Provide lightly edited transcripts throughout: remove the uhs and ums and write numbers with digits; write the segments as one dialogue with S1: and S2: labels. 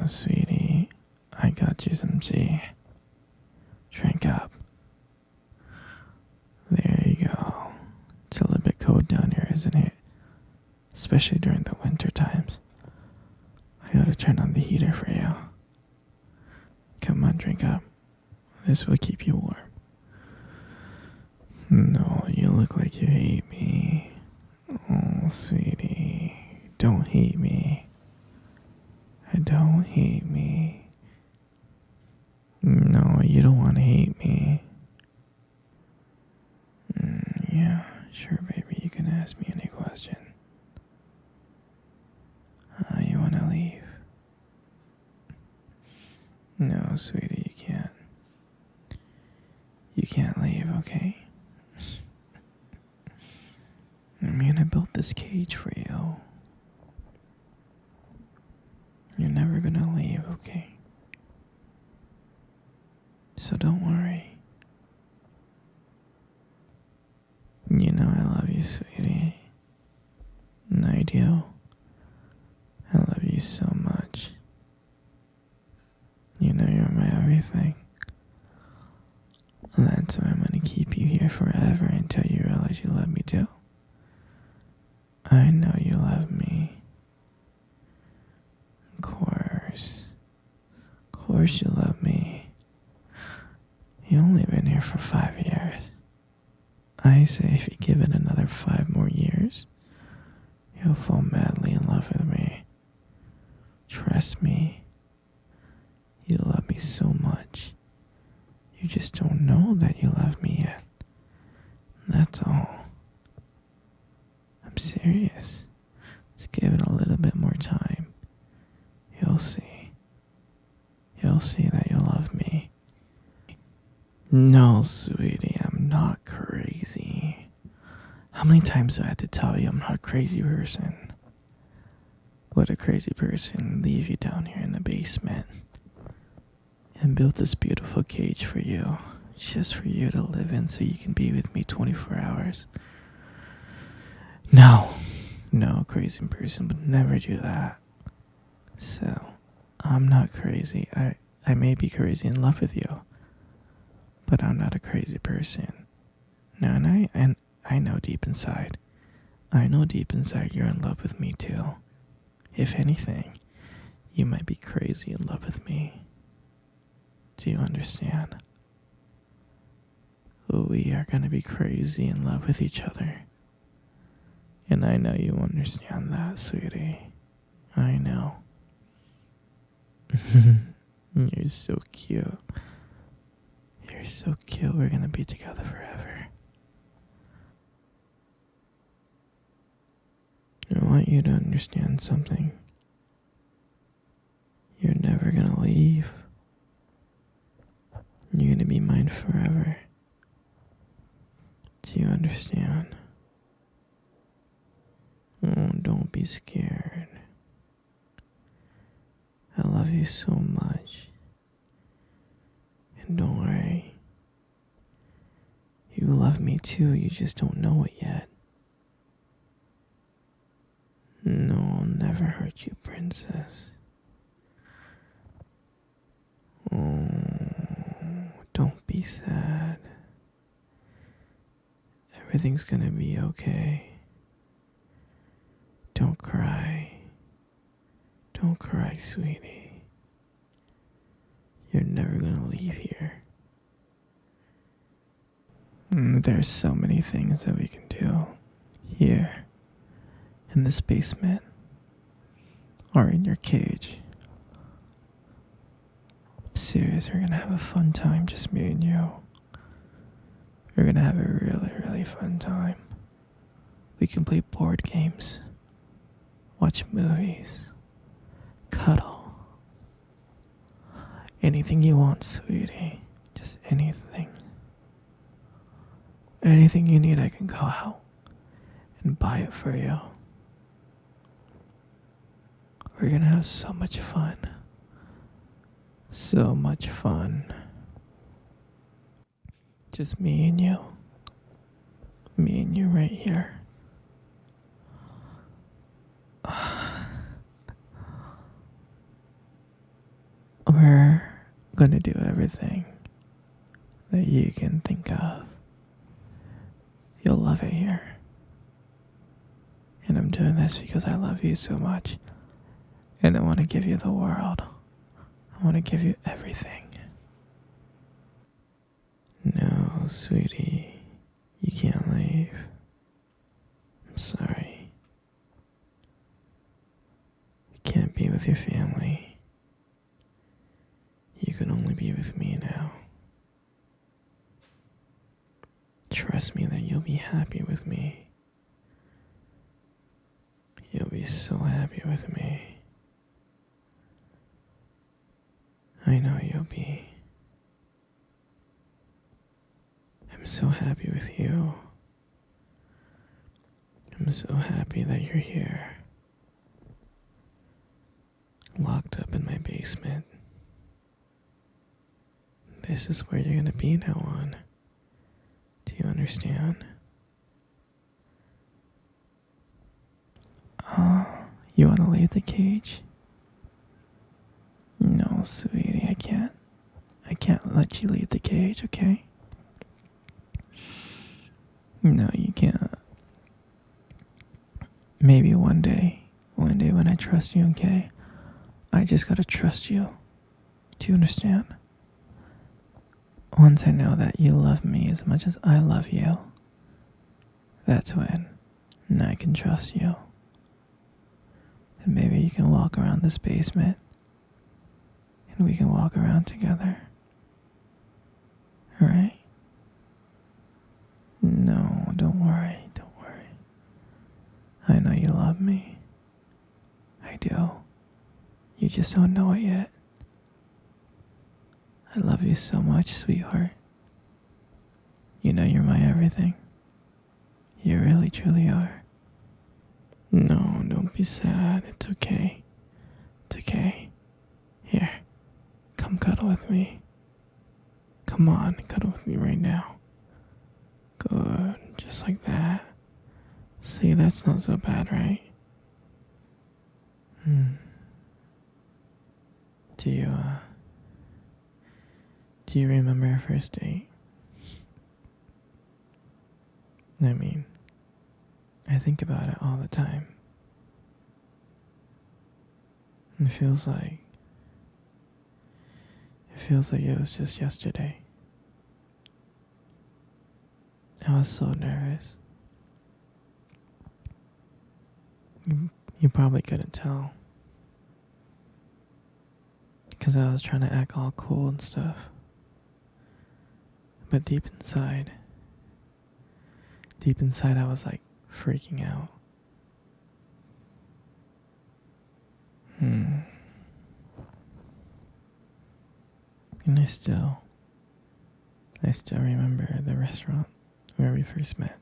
S1: Sweetie, I got you some tea. Drink up. There you go. It's a little bit cold down here, isn't it? Especially during the winter times. I gotta turn on the heater for you. Come on, drink up. This will keep you warm. No, you look like you hate me. Oh, sweetie, don't hate me. Don't hate me. No, you don't want to hate me. Yeah, sure, baby, you can ask me any question. You want to leave? No, sweetie, you can't. You can't leave, okay? I built this cage for you. You're never gonna leave, okay? So don't worry. You know I love you, sweetie. And I do. I love you so much. You know you're my everything. And that's why I'm gonna keep you here forever until you realize you love me too. I know you love me. Of course. Of course you love me. You only been here for 5 years. I say if you give it another 5 more years, you'll fall madly in love with me. Trust me. You love me so much. You just don't know that you love me yet. That's all. I'm serious. Just give it a little bit more time. You'll see. You'll see that you love me. No, sweetie, I'm not crazy. How many times do I have to tell you I'm not a crazy person? Would a crazy person leave you down here in the basement and build this beautiful cage for you, just for you to live in so you can be with me 24 hours? No, crazy person would never do that. So, I'm not crazy. I may be crazy in love with you, but I'm not a crazy person. No, and I know deep inside. I know deep inside you're in love with me too. If anything, you might be crazy in love with me. Do you understand? We are gonna be crazy in love with each other. And I know you understand that, sweetie. I know. You're so cute. You're so cute. We're gonna be together forever. I want you to understand something. You're never gonna leave. You're gonna be mine forever. Do you understand? Oh, don't be scared. I love you so much. And don't worry. You love me too, you just don't know it yet. No, I'll never hurt you, princess. Oh, don't be sad. Everything's gonna be okay. Don't cry. Don't cry, sweetie. You're never gonna leave here. There's so many things that we can do here in this basement or in your cage. I'm serious, we're gonna have a fun time, just me and you. We're gonna have a really, really fun time. We can play board games, watch movies, cuddle. Anything you want, sweetie. Just anything. Anything you need, I can go out and buy it for you. We're gonna have so much fun. So much fun. Just me and you. Me and you right here. gonna do everything that you can think of. You'll love it here. And I'm doing this because I love you so much. And I want to give you the world. I want to give you everything. No, sweetie, you can't leave. I'm sorry. You can't be with your family. You can only be with me now. Trust me that you'll be happy with me. You'll be so happy with me. I know you'll be. I'm so happy with you. I'm so happy that you're here. Locked up in my basement. This is where you're gonna be now on. Do you understand? You wanna leave the cage? No, sweetie, I can't. I can't let you leave the cage, okay? No, you can't. Maybe one day when I trust you, okay? I just gotta trust you. Do you understand? Once I know that you love me as much as I love you, that's when I can trust you. And maybe you can walk around this basement and we can walk around together. Alright? No, don't worry, don't worry. I know you love me. I do. You just don't know it yet. I love you so much, sweetheart. You know you're my everything. You really, truly are. No, don't be sad. It's okay. It's okay. Here, come cuddle with me. Come on, cuddle with me right now. Good, just like that. See, that's not so bad, right? Do you remember our first date? I mean, I think about it all the time. It feels like it was just yesterday. I was so nervous. You probably couldn't tell. Because I was trying to act all cool and stuff. But deep inside I was like freaking out. And I still remember the restaurant where we first met.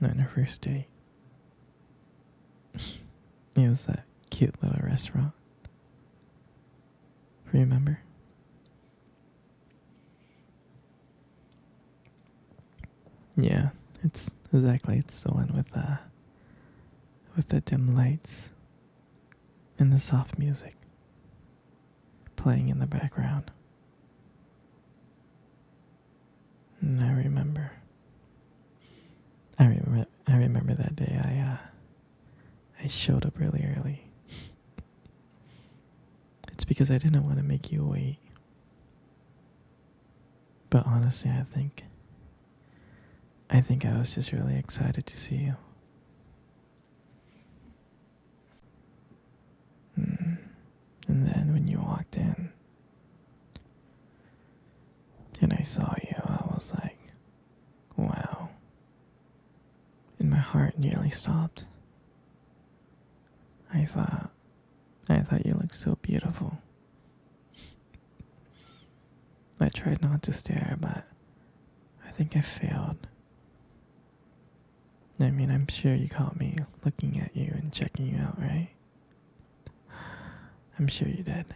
S1: On our first date. It was that cute little restaurant. Remember? Yeah, it's the one with the dim lights and the soft music playing in the background. And I remember that day I showed up really early. It's because I didn't want to make you wait. But honestly, I think I was just really excited to see you. And then when you walked in and I saw you, I was like, wow. And my heart nearly stopped. I thought you looked so beautiful. I tried not to stare, but I think I failed. I mean, I'm sure you caught me looking at you and checking you out, right? I'm sure you did.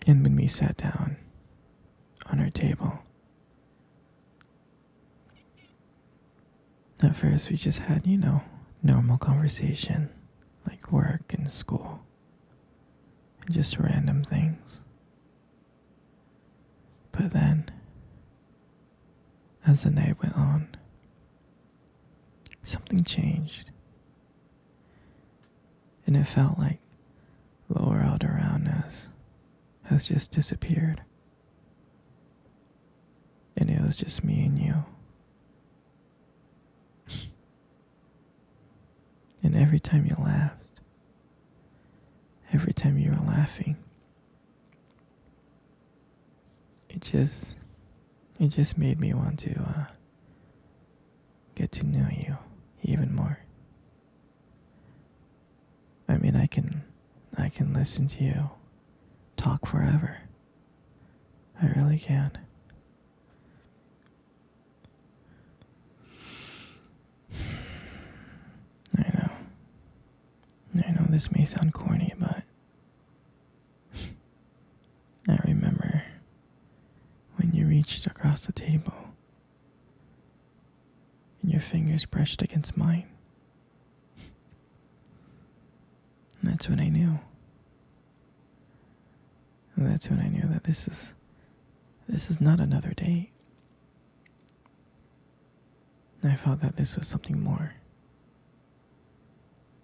S1: And when we sat down on our table, at first we just had, normal conversation, like work and school. just random things. But then, as the night went on, something changed. And it felt like the world around us has just disappeared. And it was just me and you. And every time you laughed, every time you were laughing, it just made me want to get to know you even more. I mean, I can listen to you talk forever. I really can. I know this may sound corny, but I remember when you reached across the table and your fingers brushed against mine. And that's when I knew. And that's when I knew that this is not another date. I felt that this was something more.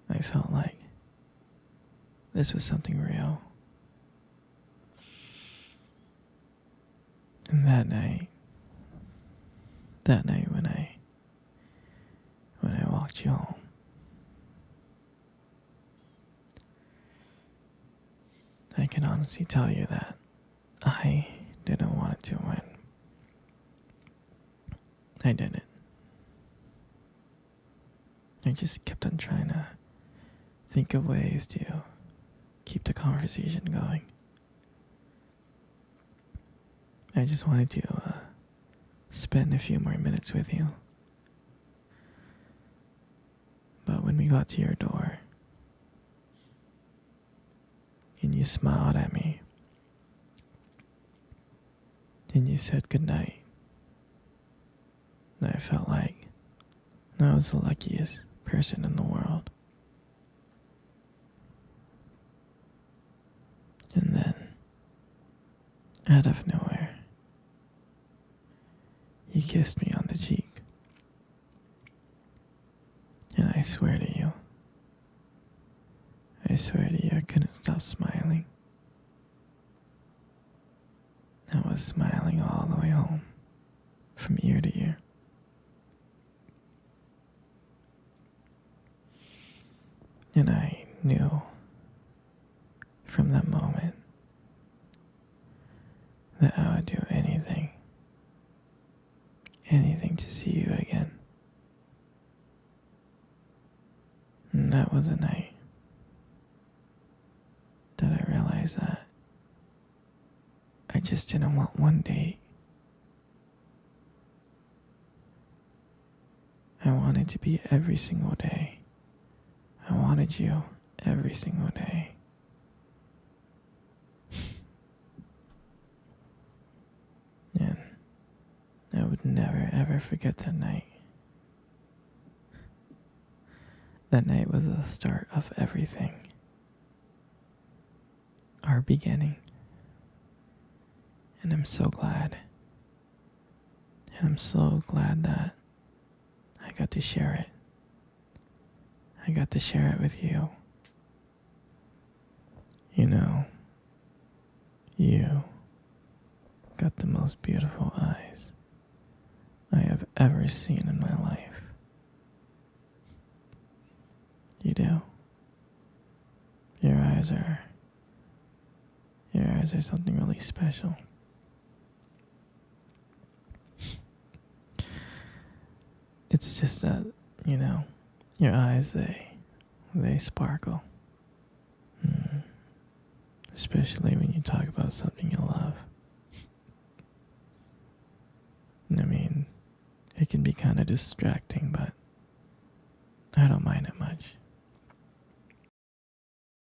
S1: I felt like this was something real. And that night when I walked you home, I can honestly tell you that I didn't want it to win. I didn't. I just kept on trying to think of ways to keep the conversation going. I just wanted to spend a few more minutes with you. But when we got to your door, and you smiled at me, and you said goodnight, I felt like I was the luckiest person in the world. And then, out of nowhere, you kissed me on the cheek. And I swear to you, I couldn't stop smiling. I was smiling all the way home, from ear to ear. And I knew from that moment that I would do anything to see you again. And that was a night that I realized that I just didn't want one date. I wanted to be every single day. I wanted you every single day. And I would never ever forget that night. That night was the start of everything. Our beginning. And I'm so glad. And I'm so glad that I got to share it. I got to share it with you. You know, you got the most beautiful eyes I have ever seen in my life. You do. Your eyes are something really special. It's just that, you know, your eyes, they sparkle. Especially when you talk about something you love. I mean, it can be kind of distracting, but I don't mind it much.